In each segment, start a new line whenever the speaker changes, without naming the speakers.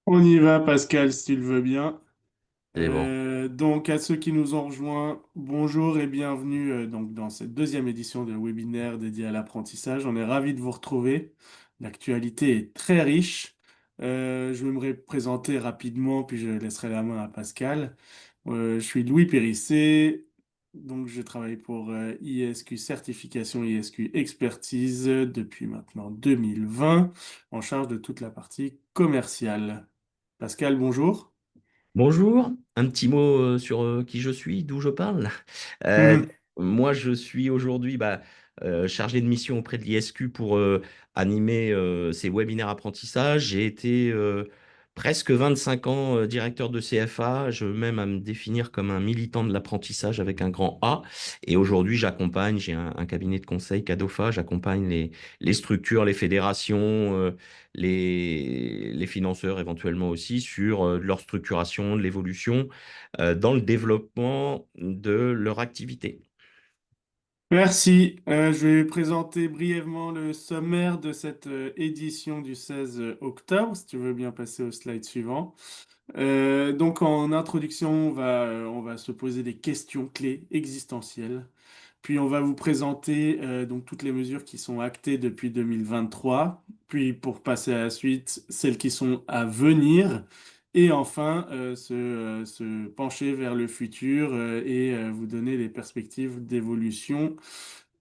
On y va, Pascal, si tu le veux bien.
C'est bon.
Donc, à ceux qui nous ont rejoints, bonjour et bienvenue donc, dans cette deuxième édition de webinaire dédié à l'apprentissage. On est ravis de vous retrouver. L'actualité est très riche. Je vais me présenter rapidement, puis je laisserai la main à Pascal. Je suis Louis Périssé, donc je travaille pour ISQ Certification, ISQ Expertise depuis maintenant 2020, en charge de toute la partie commerciale. Pascal, bonjour.
Bonjour, un petit mot sur qui je suis, d'où je parle. Euh, Moi, je suis aujourd'hui chargé de mission auprès de l'ISQ pour animer ces webinaires apprentissage. J'ai été presque 25 ans directeur de CFA. Je veux même à me définir comme un militant de l'apprentissage avec un grand A. Et aujourd'hui, j'ai un cabinet de conseil, Cadofa, j'accompagne les structures, les fédérations, les financeurs éventuellement aussi sur leur structuration, de l'évolution dans le développement de leur activité.
Merci. Je vais présenter brièvement le sommaire de cette édition du 16 octobre, si tu veux bien passer au slide suivant. Donc en introduction, on va se poser des questions clés existentielles. Puis on va vous présenter donc toutes les mesures qui sont actées depuis 2023. Puis pour passer à la suite, celles qui sont à venir. Et enfin, se pencher vers le futur et vous donner les perspectives d'évolution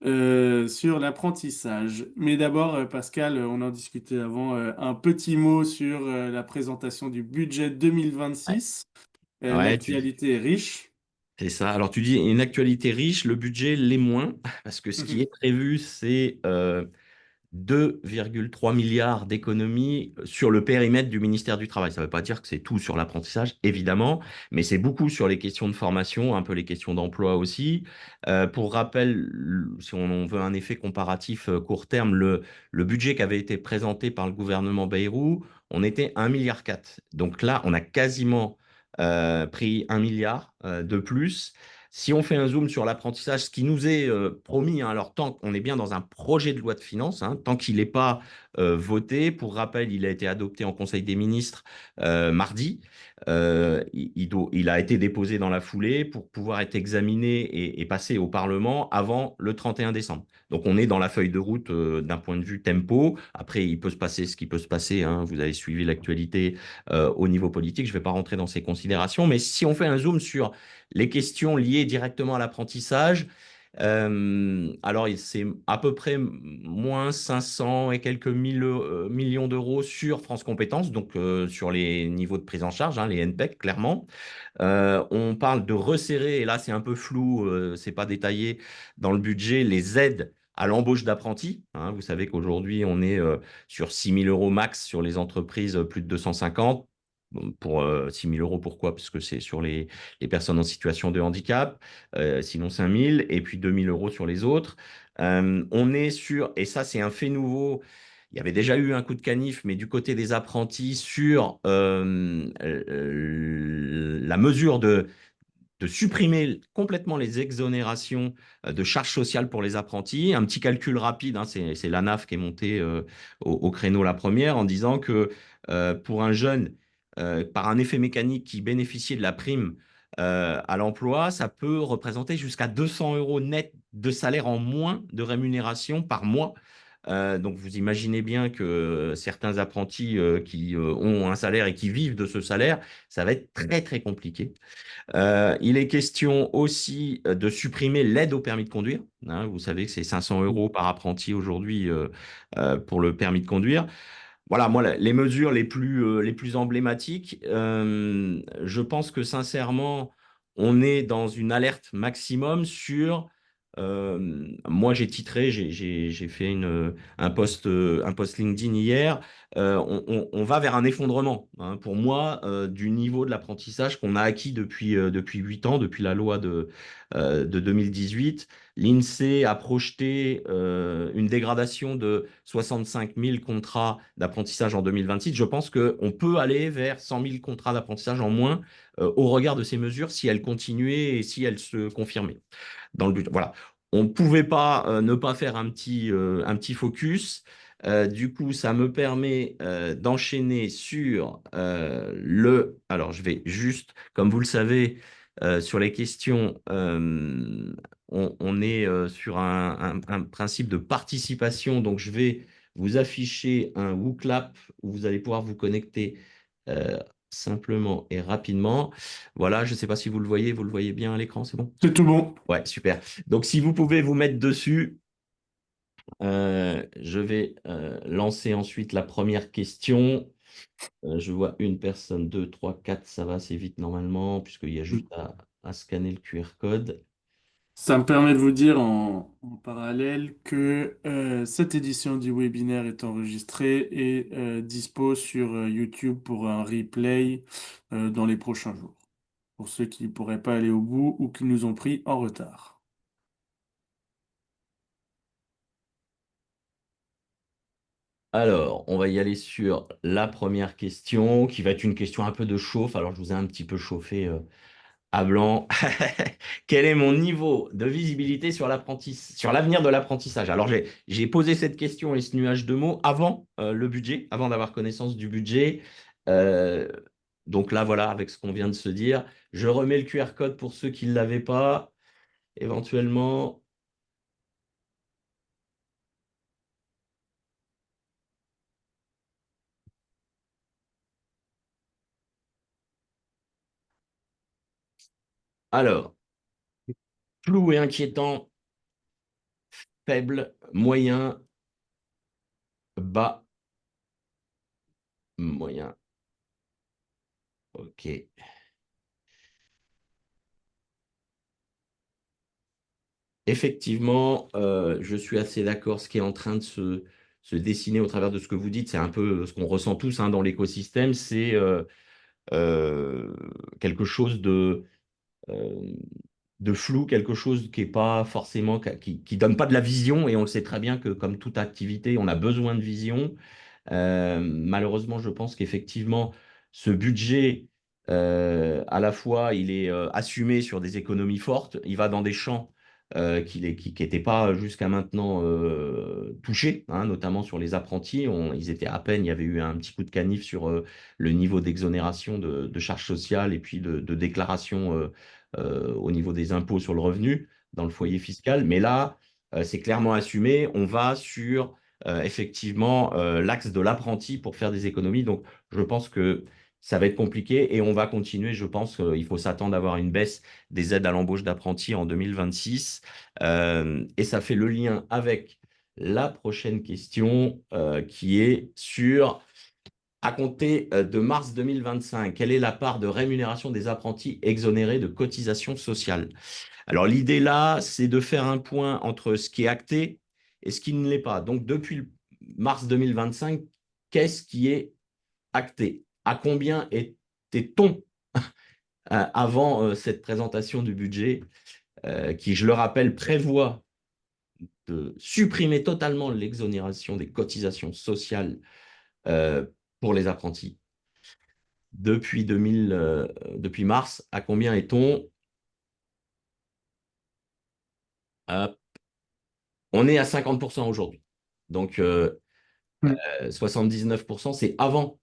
sur l'apprentissage. Mais d'abord, Pascal, on en discutait avant, un petit mot sur la présentation du budget
Ouais,
2026.
ouais,
L'actualité est riche.
c'est ça. Alors tu dis une actualité riche, le budget l'est moins, parce que ce qui est prévu, c'est 2,3 milliards d'économies sur le périmètre du ministère du Travail. Ça ne veut pas dire que c'est tout sur l'apprentissage, évidemment, mais c'est beaucoup sur les questions de formation, un peu les questions d'emploi aussi. Pour rappel, si on veut un effet comparatif court terme, le budget qui avait été présenté par le gouvernement Bayrou, on était 1,4 milliard. Donc là, on a quasiment pris 1 milliard de plus. Si on fait un zoom sur l'apprentissage, ce qui nous est promis, hein, alors tant qu'on est bien dans un projet de loi de finances, hein, tant qu'il n'est pas voté, pour rappel, il a été adopté en Conseil des ministres mardi. Il a été déposé dans la foulée pour pouvoir être examiné et passer au Parlement avant le 31 décembre. Donc on est dans la feuille de route d'un point de vue tempo. Après, il peut se passer ce qui peut se passer, hein. Vous avez suivi l'actualité au niveau politique. Je ne vais pas rentrer dans ces considérations. Mais si on fait un zoom sur les questions liées directement à l'apprentissage, alors c'est à peu près moins 500 et quelques millions d'euros sur France Compétences, donc sur les niveaux de prise en charge, hein, les NPEC, clairement. On parle de resserrer, et là c'est un peu flou, c'est pas détaillé dans le budget, les aides à l'embauche d'apprentis, hein. Vous savez qu'aujourd'hui on est sur 6 000 euros max sur les entreprises plus de 250. Bon, pour 6 000 euros, pourquoi? Parce que c'est sur les personnes en situation de handicap, sinon 5 000, et puis 2 000 euros sur les autres. On est sur, et ça c'est un fait nouveau, il y avait déjà eu un coup de canif, mais du côté des apprentis, sur la mesure de supprimer complètement les exonérations de charges sociales pour les apprentis. Un petit calcul rapide, hein, c'est l'ANAF qui est montée au créneau la première en disant que pour un jeune, par un effet mécanique qui bénéficiait de la prime à l'emploi, ça peut représenter jusqu'à 200 euros net de salaire en moins de rémunération par mois. Donc vous imaginez bien que certains apprentis qui ont un salaire et qui vivent de ce salaire, ça va être très très compliqué. Il est question aussi de supprimer l'aide au permis de conduire, hein. Vous savez que c'est 500 euros par apprenti aujourd'hui pour le permis de conduire. Voilà, moi, les mesures les plus emblématiques, je pense que sincèrement, on est dans une alerte maximum sur. Moi, j'ai titré, j'ai fait un post LinkedIn hier. On va vers un effondrement, hein, pour moi, du niveau de l'apprentissage qu'on a acquis depuis 8 ans, depuis la loi de 2018. L'INSEE a projeté une dégradation de 65 000 contrats d'apprentissage en 2026. Je pense qu'on peut aller vers 100 000 contrats d'apprentissage en moins au regard de ces mesures si elles continuaient et si elles se confirmaient dans le but. Voilà. On ne pouvait pas ne pas faire un petit focus. Du coup, ça me permet d'enchaîner sur le... Alors, je vais juste, comme vous le savez, sur les questions, on est sur un principe de participation. Donc, je vais vous afficher un WooClap où vous allez pouvoir vous connecter euh, simplement et rapidement. Voilà, je ne sais pas si vous le voyez bien à l'écran, c'est bon?
C'est tout bon.
Ouais, super. Donc, si vous pouvez vous mettre dessus, je vais lancer ensuite la première question. Je vois une personne, deux, trois, quatre, ça va assez vite normalement, puisqu'il y a juste à scanner le QR code.
Ça me permet de vous dire en parallèle que cette édition du webinaire est enregistrée et dispo sur YouTube pour un replay dans les prochains jours, pour ceux qui ne pourraient pas aller au bout ou qui nous ont pris en retard.
Alors, on va y aller sur la première question, qui va être une question un peu de chauffe. Alors, je vous ai un petit peu chauffé à blanc. Quel est mon niveau de visibilité sur sur l'avenir de l'apprentissage? Alors, j'ai posé cette question et ce nuage de mots avant le budget, avant d'avoir connaissance du budget. Euh, donc là, voilà, avec ce qu'on vient de se dire, je remets le QR code pour ceux qui ne l'avaient pas, éventuellement. Alors, flou et inquiétant, faible, moyen, bas, moyen. OK. Effectivement, je suis assez d'accord. Ce qui est en train de se dessiner au travers de ce que vous dites, c'est un peu ce qu'on ressent tous hein, dans l'écosystème, c'est euh, quelque chose euh, de flou, quelque chose qui est pas forcément, qui donne pas de la vision. Et on le sait très bien que comme toute activité, on a besoin de vision. Malheureusement, je pense qu'effectivement, ce budget, à la fois, il est assumé sur des économies fortes, il va dans des champs qui n'étaient pas jusqu'à maintenant touchés, hein, notamment sur les apprentis. Ils étaient à peine, il y avait eu un petit coup de canif sur le niveau d'exonération de charges sociales et puis de déclaration au niveau des impôts sur le revenu dans le foyer fiscal. Mais là, c'est clairement assumé. On va sur effectivement l'axe de l'apprenti pour faire des économies. Donc, je pense que ça va être compliqué et on va continuer. Je pense qu'il faut s'attendre à avoir une baisse des aides à l'embauche d'apprentis en 2026. Et ça fait le lien avec la prochaine question qui est sur, à compter de mars 2025, quelle est la part de rémunération des apprentis exonérés de cotisations sociales? Alors l'idée là, c'est de faire un point entre ce qui est acté et ce qui ne l'est pas. Donc depuis mars 2025, qu'est-ce qui est acté? À combien était-on avant cette présentation du budget qui, je le rappelle, prévoit de supprimer totalement l'exonération des cotisations sociales euh, pour les apprentis. Depuis mars, à combien est-on? On est à 50% aujourd'hui. Donc,
Mm.
79%, c'est avant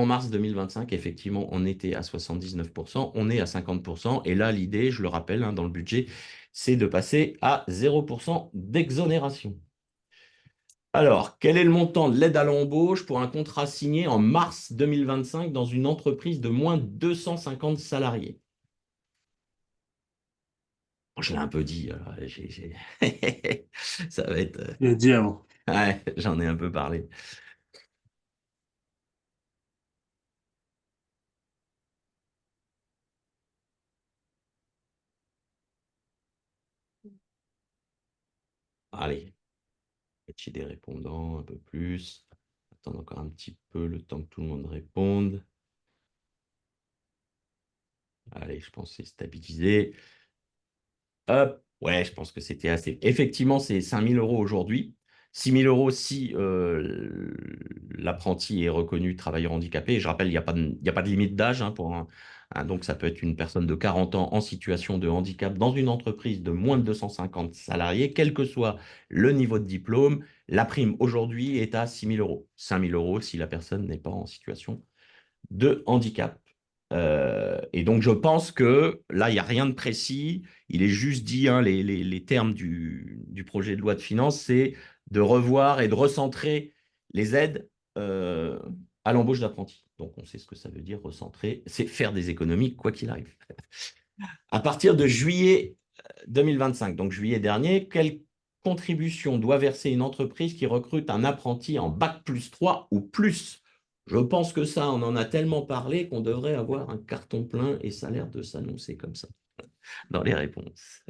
mars 2025. Effectivement, on était à 79%, on est à 50%. Et là, l'idée, je le rappelle, hein, dans le budget, c'est de passer à 0% d'exonération. Alors, quel est le montant de l'aide à l'embauche pour un contrat signé en mars 2025 dans une entreprise de moins de 250 salariés? Je l'ai un peu dit, alors, ça va être...
Il a dit avant.
Ouais, j'en ai un peu parlé. Allez, j'ai des répondants un peu plus. Attends encore un petit peu le temps que tout le monde réponde. Allez, je pense que c'est stabilisé. Hop, ouais, je pense que c'était assez. Effectivement, c'est 5 000 € aujourd'hui. 6 000 € si l'apprenti est reconnu travailleur handicapé. Et je rappelle, il n'y a pas de limite d'âge hein, pour un Hein, donc, ça peut être une personne de 40 ans en situation de handicap dans une entreprise de moins de 250 salariés, quel que soit le niveau de diplôme. La prime aujourd'hui est à 6 000 euros. 5 000 euros si la personne n'est pas en situation de handicap. Et donc, je pense que là, il n'y a rien de précis. Il est juste dit, hein, les termes du projet de loi de finances, c'est de revoir et de recentrer les aides à l'embauche d'apprentis. Donc, on sait ce que ça veut dire, recentrer, c'est faire des économies, quoi qu'il arrive. À partir de juillet 2025, donc juillet dernier, quelle contribution doit verser une entreprise qui recrute un apprenti en bac+3 ou plus? Je pense que ça, on en a tellement parlé qu'on devrait avoir un carton plein et ça a l'air de s'annoncer comme ça dans les réponses.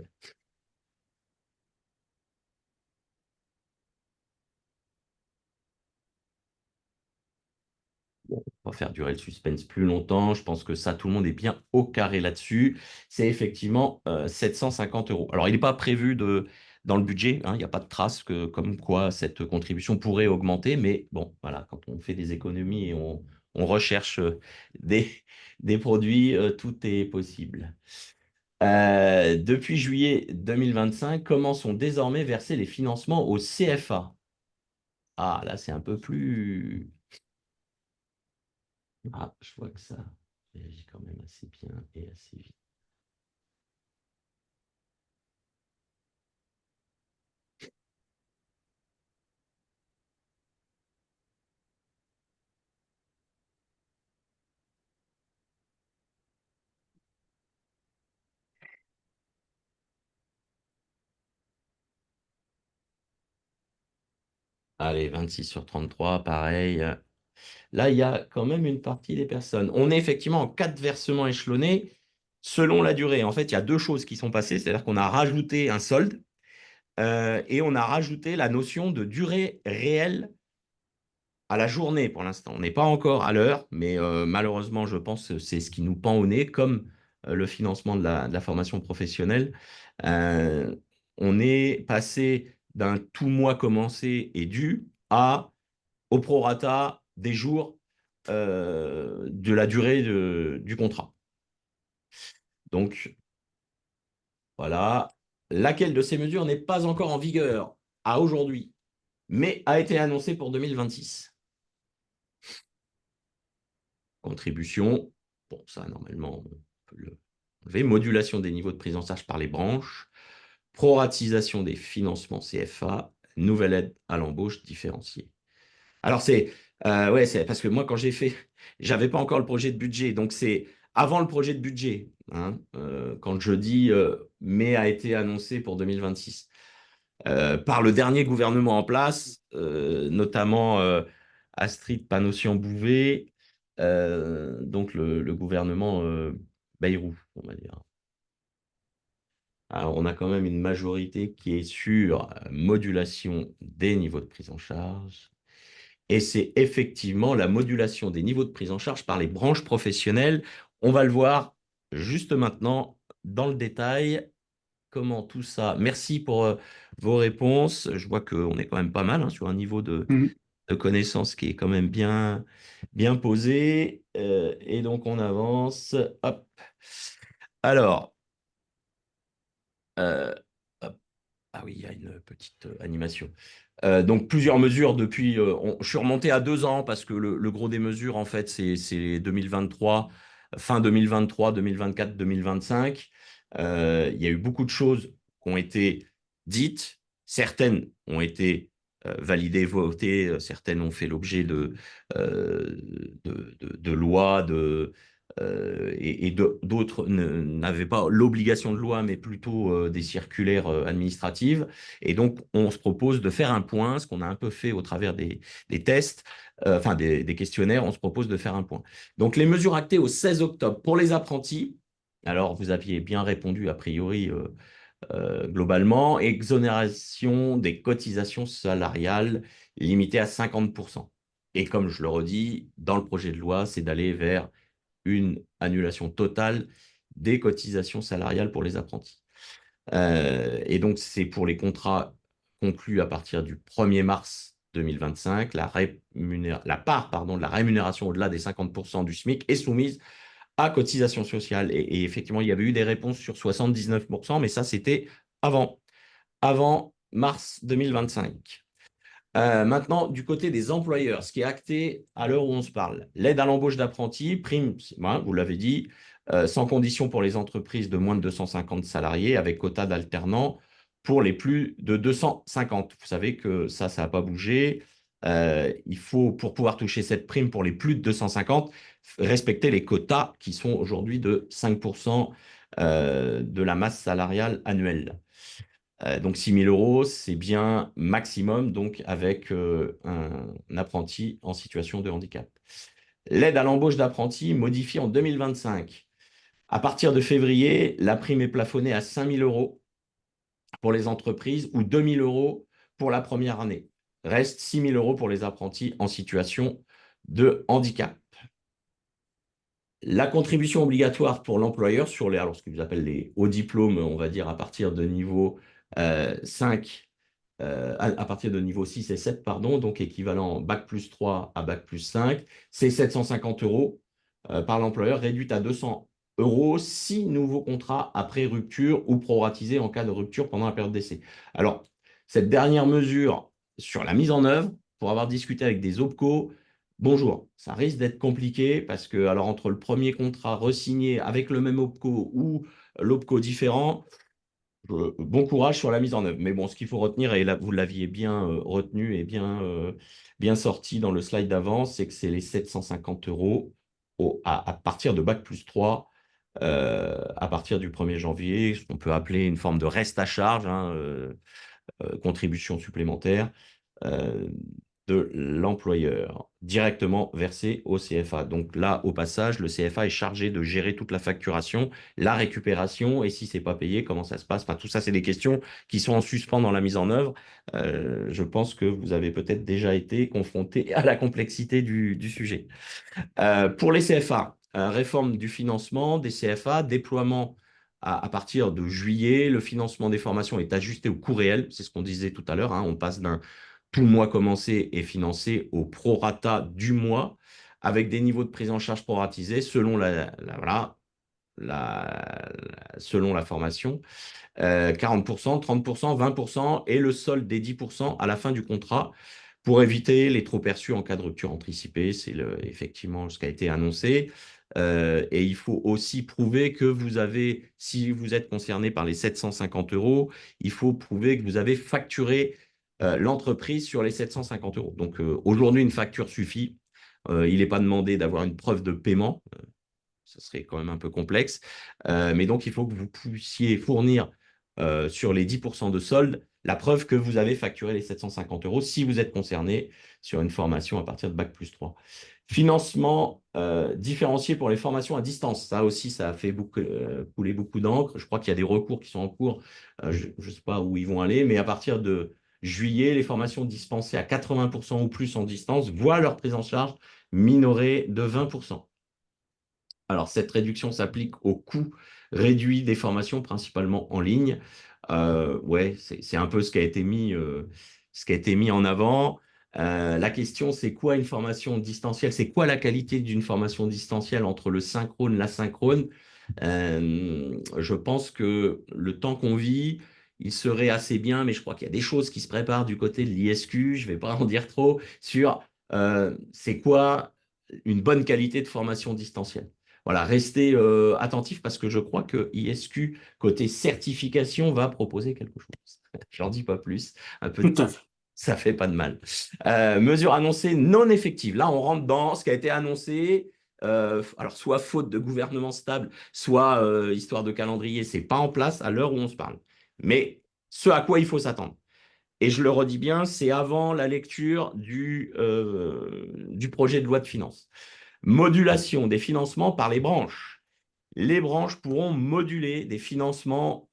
Bon, on va faire durer le suspense plus longtemps. Je pense que ça, tout le monde est bien au carré là-dessus. C'est effectivement 750 euros. Alors, il n'est pas prévu dans le budget, hein, il n'y a pas de trace comme quoi cette contribution pourrait augmenter. Mais bon, voilà, quand on fait des économies et on recherche des, des produits, tout est possible. Depuis juillet 2025, comment sont désormais versés les financements au CFA? Ah, là, c'est un peu plus. Ah, je vois que ça réagit quand même assez bien et assez vite. Allez, 26 sur 33, pareil. Là, il y a quand même une partie des personnes. On est effectivement en 4 versements échelonnés selon la durée. En fait, il y a deux choses qui sont passées, c'est-à-dire qu'on a rajouté un solde et on a rajouté la notion de durée réelle à la journée pour l'instant. On n'est pas encore à l'heure, mais malheureusement, je pense que c'est ce qui nous pend au nez, comme le financement de la formation professionnelle. Euh, on est passé d'un tout mois commencé et dû au prorata des jours de la durée du contrat. Donc, voilà. Laquelle de ces mesures n'est pas encore en vigueur à aujourd'hui, mais a été annoncée pour 2026? Contribution, bon, ça, normalement, on peut le enlever. Modulation des niveaux de prise en charge par les branches, proratisation des financements CFA, nouvelle aide à l'embauche différenciée. Alors, ouais, c'est parce que moi, quand j'ai fait, j'avais pas encore le projet de budget, donc c'est avant le projet de budget, hein, quand je dis mais a été annoncé pour 2026. Par le dernier gouvernement en place, notamment Astrid Panosyan-Bouvet, donc le gouvernement Bayrou, on va dire. Alors, on a quand même une majorité qui est sur modulation des niveaux de prise en charge. Et c'est effectivement la modulation des niveaux de prise en charge par les branches professionnelles. On va le voir juste maintenant dans le détail comment tout ça. Merci pour vos réponses. Je vois qu'on est quand même pas mal, hein, sur un niveau
Mhm.
de connaissance qui est quand même bien posé. Et donc on avance. Hop. Alors, euh, hop. Ah oui, il y a une petite animation. Donc plusieurs mesures depuis. Je suis remonté à 2 ans parce que le gros des mesures, en fait, c'est 2023, fin 2023, 2024, 2025. Il y a eu beaucoup de choses qui ont été dites. Certaines ont été validées, votées. Certaines ont fait l'objet euh, de lois, et d'autres n'avaient pas l'obligation de loi, mais plutôt des circulaires administratives. Et donc, on se propose de faire un point, ce qu'on a un peu fait au travers des tests, enfin des questionnaires, on se propose de faire un point. Donc, les mesures actées au 16 octobre pour les apprentis. Alors, vous aviez bien répondu a priori globalement, exonération des cotisations salariales limitée à 50%. Et comme je le redis, dans le projet de loi, c'est d'aller vers une annulation totale des cotisations salariales pour les apprentis. Et donc, c'est pour les contrats conclus à partir du 1er mars 2025, la part de la rémunération au-delà des 50% du SMIC est soumise à cotisation sociale. Et effectivement, il y avait eu des réponses sur 79%, mais ça, c'était avant, avant mars 2025. Maintenant, du côté des employeurs, ce qui est acté à l'heure où on se parle, l'aide à l'embauche d'apprentis, prime, vous l'avez dit, sans condition pour les entreprises de moins de 250 salariés, avec quota d'alternants pour les plus de 250. Vous savez que ça n'a pas bougé. Il faut, pour pouvoir toucher cette prime pour les plus de 250, respecter les quotas qui sont aujourd'hui de 5% de la masse salariale annuelle. Donc 6 000 euros, c'est bien maximum, donc avec un apprenti en situation de handicap. L'aide à l'embauche d'apprentis modifiée en 2025. À partir de février, la prime est plafonnée à 5 000 euros pour les entreprises ou 2 000 euros pour la première année. Reste 6 000 euros pour les apprentis en situation de handicap. La contribution obligatoire pour l'employeur sur les, alors ce qu'ils appellent les hauts diplômes, on va dire à partir de niveau 5, à partir de niveau 6 et 7, pardon, donc équivalent bac plus 3 à bac plus 5, c'est 750 euros par l'employeur, réduite à 200 euros si nouveaux contrats après rupture ou proratisé en cas de rupture pendant la période d'essai. Alors, cette dernière mesure sur la mise en œuvre, pour avoir discuté avec des OPCO, bonjour, ça risque d'être compliqué parce que, alors, entre le premier contrat re-signé avec le même OPCO ou l'OPCO différent, bon courage sur la mise en œuvre. Mais bon, ce qu'il faut retenir, et là, vous l'aviez bien retenu et bien sorti dans le slide d'avant, c'est que c'est les 750 euros à partir de bac plus 3, à partir du 1er janvier, ce qu'on peut appeler une forme de reste à charge, hein, contribution supplémentaire euh, de l'employeur, directement versé au CFA. Donc là, au passage, le CFA est chargé de gérer toute la facturation, la récupération, et si c'est pas payé, comment ça se passe? Enfin, tout ça, c'est des questions qui sont en suspens dans la mise en œuvre. Je pense que vous avez peut-être déjà été confronté à la complexité du sujet. Pour les CFA, réforme du financement des CFA, déploiement à partir de juillet, le financement des formations est ajusté au coût réel, c'est ce qu'on disait tout à l'heure, hein, on passe d'un tout mois commencé et financé au prorata du mois, avec des niveaux de prise en charge proratisés selon voilà, selon la formation. 40%, 30%, 20% et le solde des 10% à la fin du contrat pour éviter les trop perçus en cas de rupture anticipée. C'est effectivement ce qui a été annoncé. Et il faut aussi prouver que vous avez, si vous êtes concerné par les 750 euros, il faut prouver que vous avez facturé l'entreprise sur les 750 euros. Donc aujourd'hui, une facture suffit. Il n'est pas demandé d'avoir une preuve de paiement. Ça serait quand même un peu complexe. Mais donc, il faut que vous puissiez fournir sur les 10% de solde la preuve que vous avez facturé les 750 euros si vous êtes concerné sur une formation à partir de Bac plus 3. Financement différencié pour les formations à distance. Ça aussi, ça a fait couler beaucoup d'encre. Je crois qu'il y a des recours qui sont en cours. Je ne sais pas où ils vont aller, mais à partir de juillet, les formations dispensées à 80% ou plus en distance voient leur prise en charge minorée de 20%. Alors, cette réduction s'applique au coût réduit des formations, principalement en ligne. Ouais, c'est un peu ce qui a été mis en avant. La question, c'est quoi une formation distancielle? C'est quoi la qualité d'une formation distancielle entre le synchrone, l'asynchrone? Je pense que le temps qu'on vit, il serait assez bien, mais je crois qu'il y a des choses qui se préparent du côté de l'ISQ. Je ne vais pas en dire trop sur c'est quoi une bonne qualité de formation distancielle. Voilà, restez attentifs parce que je crois que ISQ, côté certification, va proposer quelque chose. J'en dis pas plus. Un peu de
Tout à
temps,
fait.
ça fait pas de mal. Mesure annoncée non effective. Là, on rentre dans ce qui a été annoncé. Alors, soit faute de gouvernement stable, soit histoire de calendrier, c'est pas en place à l'heure où on se parle. Mais ce à quoi il faut s'attendre. Et je le redis bien, c'est avant la lecture du projet de loi de finances. Modulation des financements par les branches. Les branches pourront moduler des financements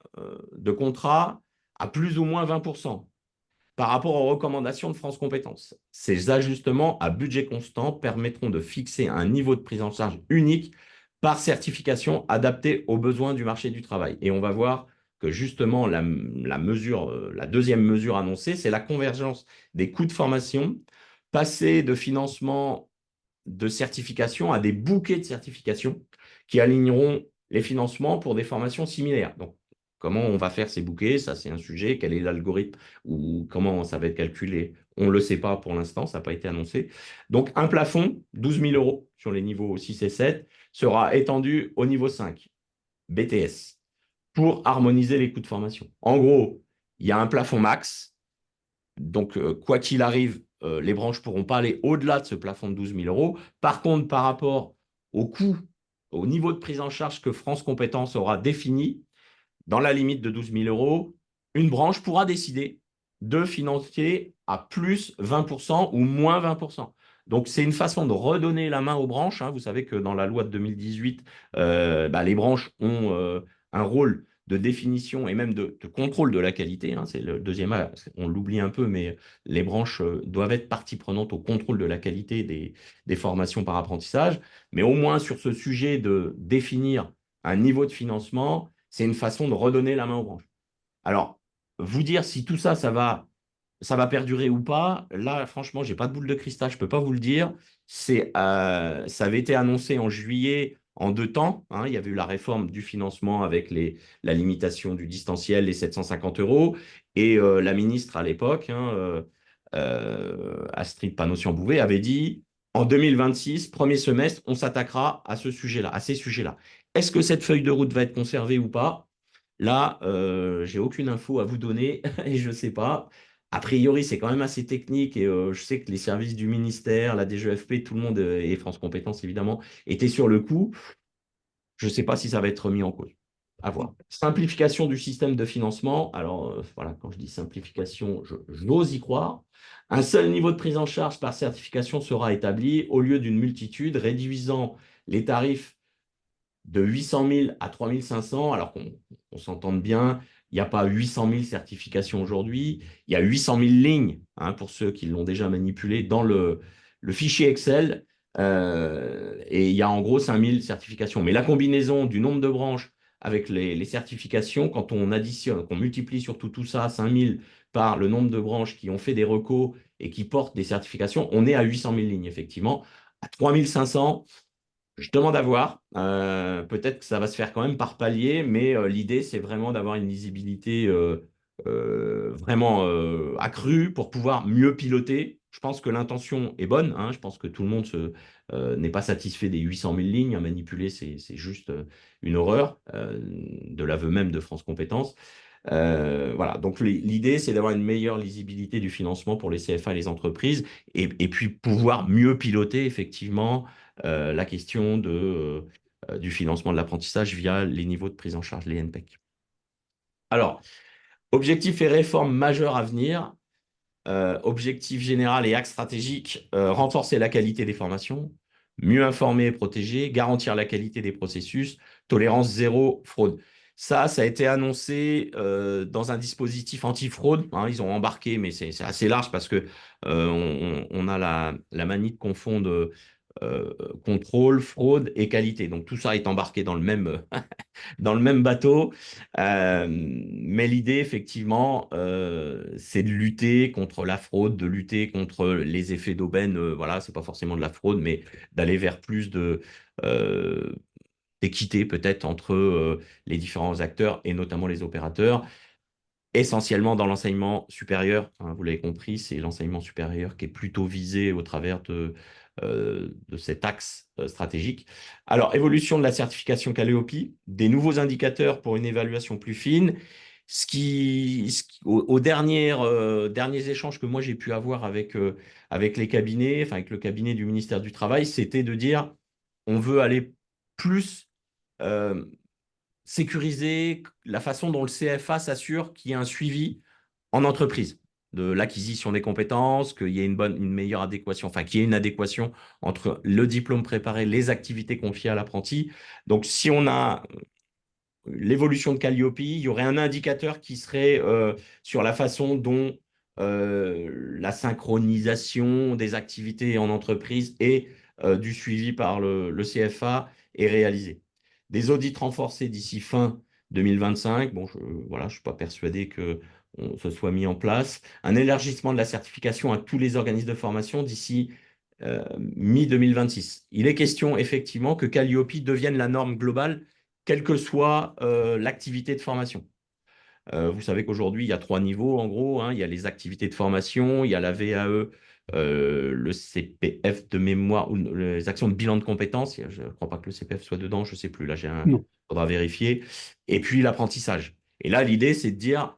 de contrats à plus ou moins 20% par rapport aux recommandations de France Compétences. Ces ajustements à budget constant permettront de fixer un niveau de prise en charge unique par certification adapté aux besoins du marché du travail. Et on va voir que justement, la deuxième mesure annoncée, c'est la convergence des coûts de formation, passer de financement de certification à des bouquets de certification qui aligneront les financements pour des formations similaires. Donc, comment on va faire ces bouquets? Ça, c'est un sujet. Quel est l'algorithme ou comment ça va être calculé? On ne le sait pas pour l'instant, ça n'a pas été annoncé. Donc, un plafond, 12 000 euros sur les niveaux 6 et 7, sera étendu au niveau 5, BTS, pour harmoniser les coûts de formation. En gros, il y a un plafond max. Donc, quoi qu'il arrive, les branches ne pourront pas aller au-delà de ce plafond de 12 000 euros. Par contre, par rapport au coût, au niveau de prise en charge que France Compétences aura défini, dans la limite de 12 000 euros, une branche pourra décider de financer à plus 20% ou moins 20%. Donc, c'est une façon de redonner la main aux branches, hein. Vous savez que dans la loi de 2018, les branches ont un rôle de définition et même de contrôle de la qualité, hein. C'est le deuxième axe, on l'oublie un peu, mais les branches doivent être partie prenante au contrôle de la qualité des formations par apprentissage. Mais au moins sur ce sujet de définir un niveau de financement, c'est une façon de redonner la main aux branches. Alors, vous dire si tout ça, ça va perdurer ou pas, là, franchement, j'ai pas de boule de cristal, je peux pas vous le dire. Ça avait été annoncé en juillet en deux temps, hein. Il y avait eu la réforme du financement avec la limitation du distanciel, les 750 euros, et la ministre à l'époque, hein, Astrid Panosyan-Bouvet, avait dit en 2026, premier semestre, on s'attaquera à ce sujet-là, à ces sujets-là. Est-ce que cette feuille de route va être conservée ou pas? Là, j'ai aucune info à vous donner et je ne sais pas. A priori, c'est quand même assez technique et je sais que les services du ministère, la DGFP, tout le monde et France Compétences évidemment étaient sur le coup. Je ne sais pas si ça va être remis en cause. À voir. Simplification du système de financement. Alors voilà, quand je dis simplification, j'ose y croire. Un seul niveau de prise en charge par certification sera établi au lieu d'une multitude, réduisant les tarifs de 800 000 à 3 500, alors qu'on s'entende bien, il n'y a pas 800 000 certifications aujourd'hui, il y a 800 000 lignes, hein, pour ceux qui l'ont déjà manipulé, dans le fichier Excel, et il y a en gros 5 000 certifications. Mais la combinaison du nombre de branches avec les certifications, quand on additionne, qu'on multiplie surtout tout ça, 5 000 par le nombre de branches qui ont fait des recos et qui portent des certifications, on est à 800 000 lignes, effectivement. À 3 500, je demande à voir. Peut-être que ça va se faire quand même par palier, mais l'idée, c'est vraiment d'avoir une lisibilité vraiment accrue pour pouvoir mieux piloter. Je pense que l'intention est bonne, hein. Je pense que tout le monde n'est pas satisfait des 800 000 lignes à manipuler. C'est juste une horreur, de l'aveu même de France Compétences. Voilà, donc l'idée, c'est d'avoir une meilleure lisibilité du financement pour les CFA et les entreprises, et puis pouvoir mieux piloter effectivement la question du financement de l'apprentissage via les niveaux de prise en charge, les NPEC. Alors, objectifs et réformes majeures à venir. Objectif général et axe stratégique, renforcer la qualité des formations, mieux informer et protéger, garantir la qualité des processus, tolérance zéro, fraude. Ça a été annoncé dans un dispositif anti-fraude, hein. Ils ont embarqué, mais c'est assez large parce que on a la manie de confondre euh, contrôle, fraude et qualité. Donc tout ça est embarqué dans le même bateau. Mais l'idée, effectivement, c'est de lutter contre la fraude, de lutter contre les effets d'aubaine. Voilà, c'est pas forcément de la fraude, mais d'aller vers plus euh, d'équité peut-être entre les différents acteurs et notamment les opérateurs, essentiellement dans l'enseignement supérieur, hein. Vous l'avez compris, c'est l'enseignement supérieur qui est plutôt visé au travers de cet axe stratégique. Alors, évolution de la certification Calliope, des nouveaux indicateurs pour une évaluation plus fine. Aux derniers échanges que moi j'ai pu avoir avec les cabinets, enfin avec le cabinet du ministère du Travail, c'était de dire on veut aller plus euh, sécuriser la façon dont le CFA s'assure qu'il y ait un suivi en entreprise de l'acquisition des compétences, qu'il y ait une meilleure adéquation, enfin qu'il y ait une adéquation entre le diplôme préparé, les activités confiées à l'apprenti. Donc, si on a l'évolution de Calliope, il y aurait un indicateur qui serait sur la façon dont la synchronisation des activités en entreprise et du suivi par le CFA est réalisée. Des audits renforcés d'ici fin 2025. Bon, voilà, je ne suis pas persuadé que se soit mis en place. Un élargissement de la certification à tous les organismes de formation d'ici mi-2026. Il est question effectivement que Calliope devienne la norme globale, quelle que soit l'activité de formation. Vous savez qu'aujourd'hui, il y a trois niveaux en gros, hein. Il y a les activités de formation, il y a la VAE, le CPF de mémoire, ou les actions de bilan de compétences. Je ne crois pas que le CPF soit dedans, je ne sais plus. Là,
Non.
faudra vérifier. Et puis l'apprentissage. Et là, l'idée, c'est de dire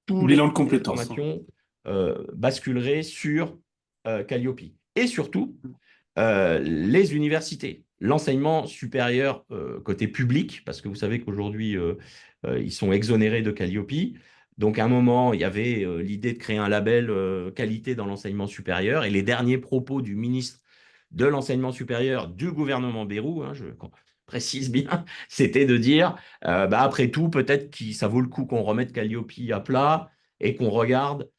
tous les
Bilan de
projets de
compétences, hein.
formation basculeraient sur Calliope. Et surtout, les universités, l'enseignement supérieur côté public, parce que vous savez qu'aujourd'hui, ils sont exonérés de Calliope. Donc, à un moment, il y avait l'idée de créer un label qualité dans l'enseignement supérieur. Et les derniers propos du ministre de l'enseignement supérieur du gouvernement Bayrou, hein, je précise bien, c'était de dire, bah, après tout, peut-être que ça vaut le coup qu'on remette Calliope à plat et qu'on regarde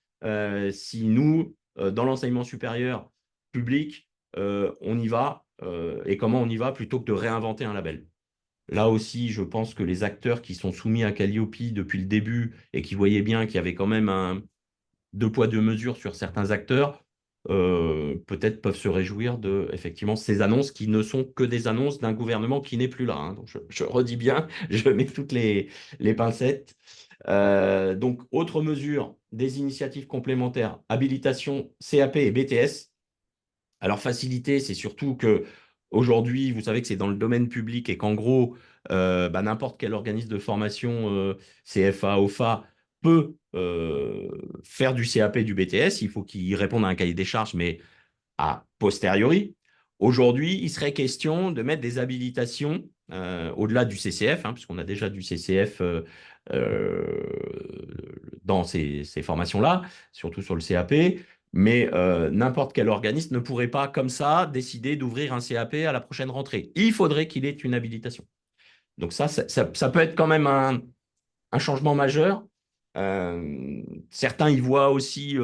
si nous, dans l'enseignement supérieur public, on y va et comment on y va plutôt que de réinventer un label. Là aussi, je pense que les acteurs qui sont soumis à Calliope depuis le début et qui voyaient bien qu'il y avait quand même un deux poids, deux mesures sur certains acteurs, peut-être peuvent se réjouir de effectivement ces annonces qui ne sont que des annonces d'un gouvernement qui n'est plus là, hein. Donc je redis bien, je mets toutes les pincettes. Donc, autre mesure, des initiatives complémentaires, habilitation, CAP et BTS. Alors, faciliter, c'est surtout que aujourd'hui, vous savez que c'est dans le domaine public et qu'en gros, bah, n'importe quel organisme de formation, CFA, OFA, peut faire du CAP, du BTS. Il faut qu'il réponde à un cahier des charges, mais a posteriori. Aujourd'hui, il serait question de mettre des habilitations au-delà du CCF, hein, puisqu'on a déjà du CCF dans ces formations-là, surtout sur le CAP. Mais n'importe quel organisme ne pourrait pas, comme ça, décider d'ouvrir un CAP à la prochaine rentrée. Il faudrait qu'il ait une habilitation. Donc ça peut être quand même un changement majeur. Certains y voient aussi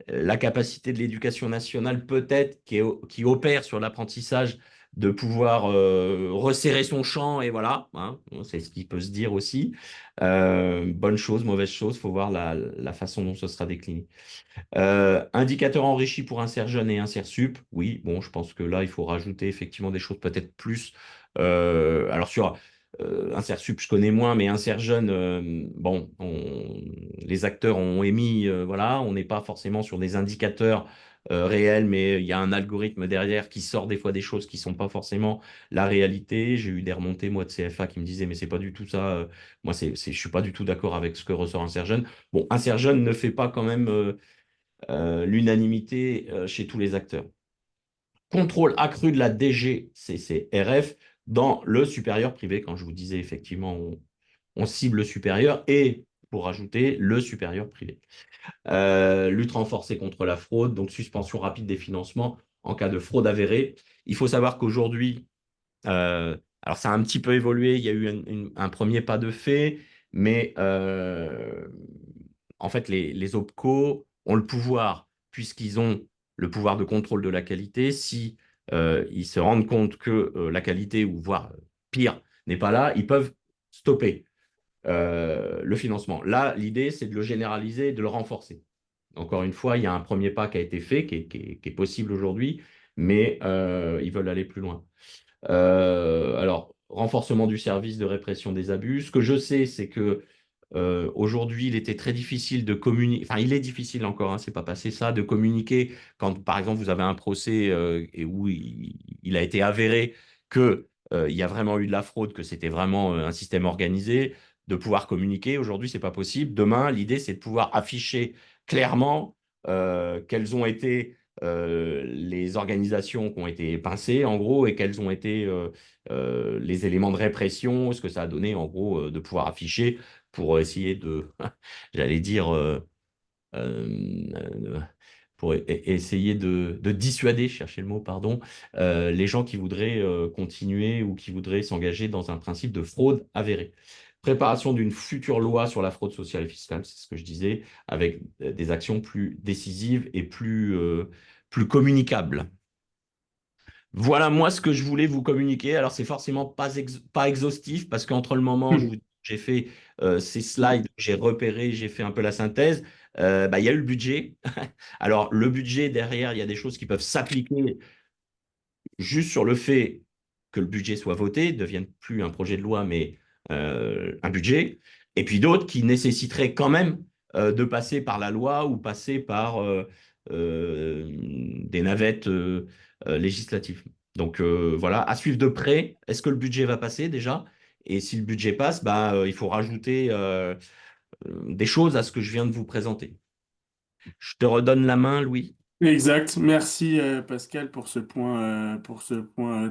la capacité de l'éducation nationale peut-être qui opère sur l'apprentissage de pouvoir resserrer son champ et voilà, hein, c'est ce qui peut se dire aussi. Bonne chose, mauvaise chose, il faut voir la façon dont ce sera décliné. Indicateur enrichi pour insert jeune et insert sup. Oui, bon, je pense que là, il faut rajouter effectivement des choses peut-être plus. Alors sur insert sup, je connais moins, mais insert jeune, bon, les acteurs ont émis, voilà, on n'est pas forcément sur des indicateurs réels, mais il y a un algorithme derrière qui sort des fois des choses qui sont pas forcément la réalité. J'ai eu des remontées, moi, de CFA qui me disaient, mais c'est pas du tout ça. Moi, je suis pas du tout d'accord avec ce que ressort insert jeune. Bon, insert jeune ne fait pas quand même l'unanimité chez tous les acteurs. Contrôle accru de la DGCCRF dans le supérieur privé, quand je vous disais effectivement on cible le supérieur et pour ajouter le supérieur privé. Lutte renforcée contre la fraude, donc suspension rapide des financements en cas de fraude avérée. Il faut savoir qu'aujourd'hui, alors ça a un petit peu évolué, il y a eu un premier pas de fait, mais en fait, les OPCO ont le pouvoir, puisqu'ils ont le pouvoir de contrôle de la qualité, si ils se rendent compte que la qualité, ou voire pire, n'est pas là, ils peuvent stopper le financement. Là, l'idée, c'est de le généraliser, de le renforcer. Encore une fois, il y a un premier pas qui a été fait, qui est possible aujourd'hui, mais ils veulent aller plus loin. Alors, renforcement du service de répression des abus. Ce que je sais, c'est que aujourd'hui, il était très difficile de communiquer. Enfin, il est difficile encore, hein, c'est pas passé ça, de communiquer quand, par exemple, vous avez un procès et où il a été avéré que il y a vraiment eu de la fraude, que c'était vraiment un système organisé, de pouvoir communiquer. Aujourd'hui, c'est pas possible. Demain, l'idée, c'est de pouvoir afficher clairement quelles ont été les organisations qui ont été pincées, en gros, et quels ont été les éléments de répression, ce que ça a donné, en gros, de pouvoir afficher pour essayer de, j'allais dire, euh, pour essayer de dissuader, chercher le mot, pardon, les gens qui voudraient continuer ou qui voudraient s'engager dans un principe de fraude avérée. Préparation d'une future loi sur la fraude sociale et fiscale, c'est ce que je disais, avec des actions plus décisives et plus communicables. Voilà, moi, ce que je voulais vous communiquer. Alors, c'est forcément pas exhaustif parce qu'entre le moment où j'ai fait ces slides, j'ai repéré, j'ai fait un peu la synthèse. Bah, il y a eu le budget. Alors, le budget, derrière, il y a des choses qui peuvent s'appliquer juste sur le fait que le budget soit voté, ne devienne plus un projet de loi, mais un budget, et puis d'autres qui nécessiteraient quand même de passer par la loi ou passer par des navettes législatives. Donc voilà, à suivre de près, est-ce que le budget va passer déjà? Et si le budget passe, bah, il faut rajouter des choses à ce que je viens de vous présenter. Je te redonne la main, Louis.
Exact. Merci Pascal pour ce point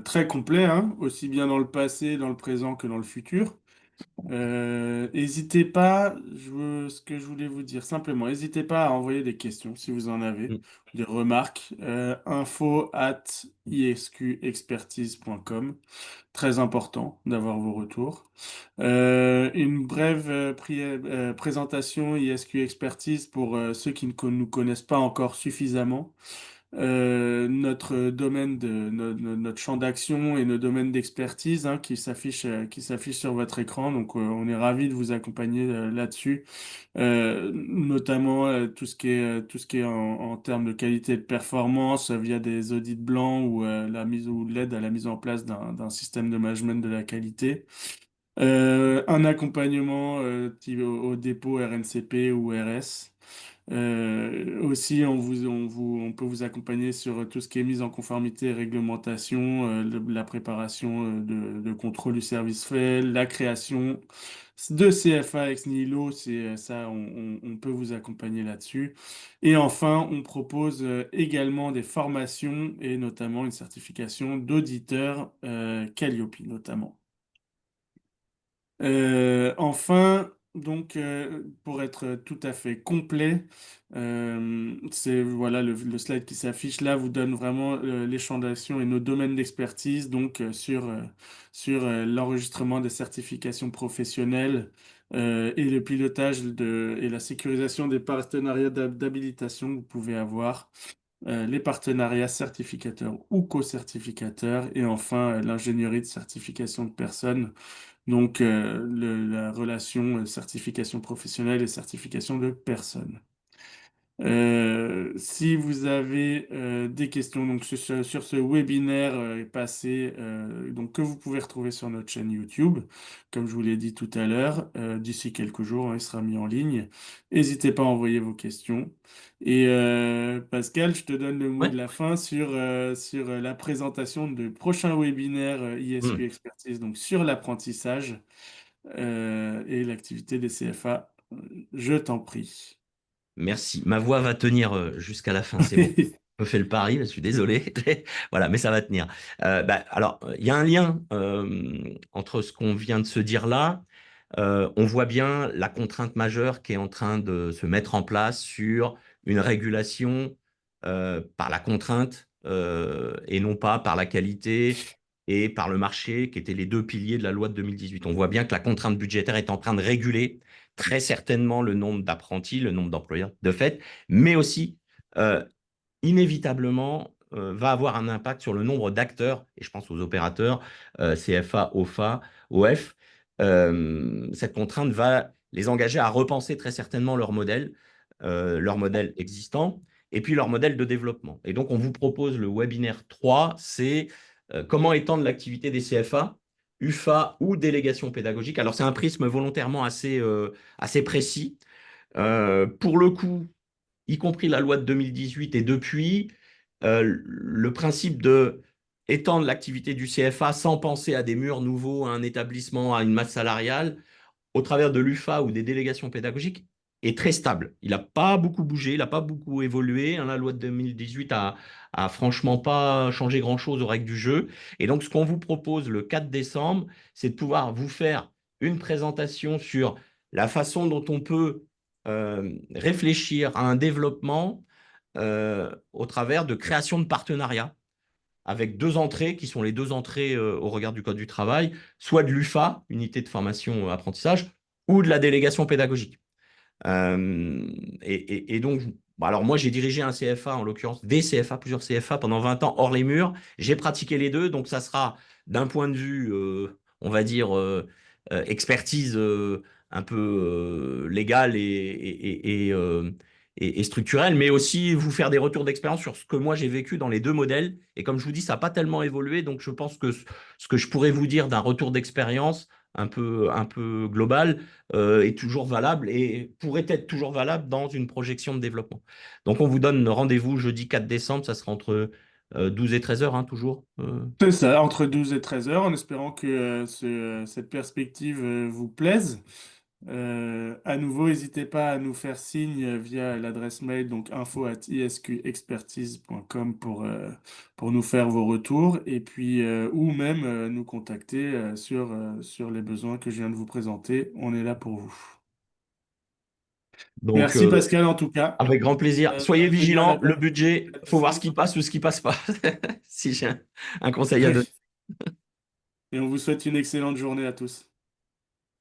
très complet, hein, aussi bien dans le passé, dans le présent que dans le futur. N'hésitez pas, ce que je voulais vous dire simplement, n'hésitez pas à envoyer des questions si vous en avez,
Mm.
des remarques. Info@isqexpertise.com. Très important d'avoir vos retours. Une brève présentation ISQ Expertise pour ceux qui nous connaissent pas encore suffisamment. Notre domaine notre champ d'action et nos domaines d'expertise, hein, qui s'affichent sur votre écran. Donc, on est ravi de vous accompagner là-dessus. Notamment tout ce qui est en termes de qualité de performance via des audits blancs ou la mise ou l'aide à la mise en place d'un système de management de la qualité. Un accompagnement au dépôt RNCP ou RS. Aussi, on peut vous accompagner sur tout ce qui est mise en conformité et réglementation, la préparation de contrôle du service fait, la création de CFA ex nihilo, c'est ça, on peut vous accompagner là-dessus. Et enfin, on propose également des formations et notamment une certification d'auditeur Calliope notamment. Enfin, donc, pour être tout à fait complet, c'est voilà le slide qui s'affiche là vous donne vraiment les champs d'action et nos domaines d'expertise donc sur l'enregistrement des certifications professionnelles et le pilotage et la sécurisation des partenariats d'habilitation que vous pouvez avoir. Les partenariats certificateurs ou co-certificateurs et enfin l'ingénierie de certification de personnes donc, la relation certification professionnelle et certification de personne. Si vous avez des questions donc, sur ce webinaire passé, donc, que vous pouvez retrouver sur notre chaîne YouTube, comme je vous l'ai dit tout à l'heure, d'ici quelques jours, hein, il sera mis en ligne. N'hésitez pas à envoyer vos questions. Et Pascal, je te donne le mot
Ouais.
de la fin sur la présentation de prochains webinaires ISQ
Mm.
Expertise, donc sur l'apprentissage et l'activité des CFA. Je t'en prie.
Merci. Ma voix va tenir jusqu'à la fin, c'est bon. Je me fais le pari, je suis désolé. Voilà, mais ça va tenir. Bah, alors, il y a un lien entre ce qu'on vient de se dire là. On voit bien la contrainte majeure qui est en train de se mettre en place sur une régulation par la contrainte et non pas par la qualité et par le marché, qui étaient les deux piliers de la loi de 2018. On voit bien que la contrainte budgétaire est en train de réguler très certainement le nombre d'apprentis, le nombre d'employeurs de fait, mais aussi euh, inévitablement va avoir un impact sur le nombre d'acteurs, et je pense aux opérateurs, CFA, OFA, OF. Cette contrainte va les engager à repenser très certainement leur modèle existant, et puis leur modèle de développement. Et donc, on vous propose le webinaire 3, c'est comment étendre l'activité des CFA, UFA ou délégation pédagogique. Alors, c'est un prisme volontairement assez précis. Pour le coup, y compris la loi de 2018 et depuis, le principe de étendre l'activité du CFA sans penser à des murs nouveaux, à un établissement, à une masse salariale, au travers de l'UFA ou des délégations pédagogiques, est très stable. Il n'a pas beaucoup bougé, il n'a pas beaucoup évolué. Hein. La loi de 2018 a franchement pas changé grand-chose aux règles du jeu. Et donc, ce qu'on vous propose le 4 décembre, c'est de pouvoir vous faire une présentation sur la façon dont on peut réfléchir à un développement au travers de création de partenariats avec deux entrées qui sont les deux entrées au regard du Code du travail, soit de l'UFA, unité de formation apprentissage, ou de la délégation pédagogique. Et donc, bon, alors moi j'ai dirigé un CFA, en l'occurrence des CFA, plusieurs CFA pendant 20 ans hors les murs. J'ai pratiqué les deux, donc ça sera d'un point de vue, on va dire, expertise un peu légale et structurelle, mais aussi vous faire des retours d'expérience sur ce que moi j'ai vécu dans les deux modèles. Et comme je vous dis, ça n'a pas tellement évolué, donc je pense que ce que je pourrais vous dire d'un retour d'expérience un peu global est toujours valable et pourrait être toujours valable dans une projection de développement. Donc on vous donne rendez-vous jeudi 4 décembre, ça sera entre 12 et 13 heures, hein, toujours.
C'est ça, entre 12 et 13 heures, en espérant que cette perspective vous plaise. À nouveau, n'hésitez pas à nous faire signe via l'adresse mail, donc info@isqexpertise.com pour nous faire vos retours et puis ou même nous contacter sur les besoins que je viens de vous présenter. On est là pour vous.
Donc,
Merci Pascal en tout cas.
avec grand plaisir. Soyez
Je te dis
vigilants, le
à
budget, faut voir ce
décembre.
qui passe ou ce qui passe pas, si j'ai un conseil à donner.
Oui. Et on vous souhaite une excellente journée à tous.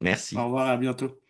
Au
Merci.
revoir, à bientôt.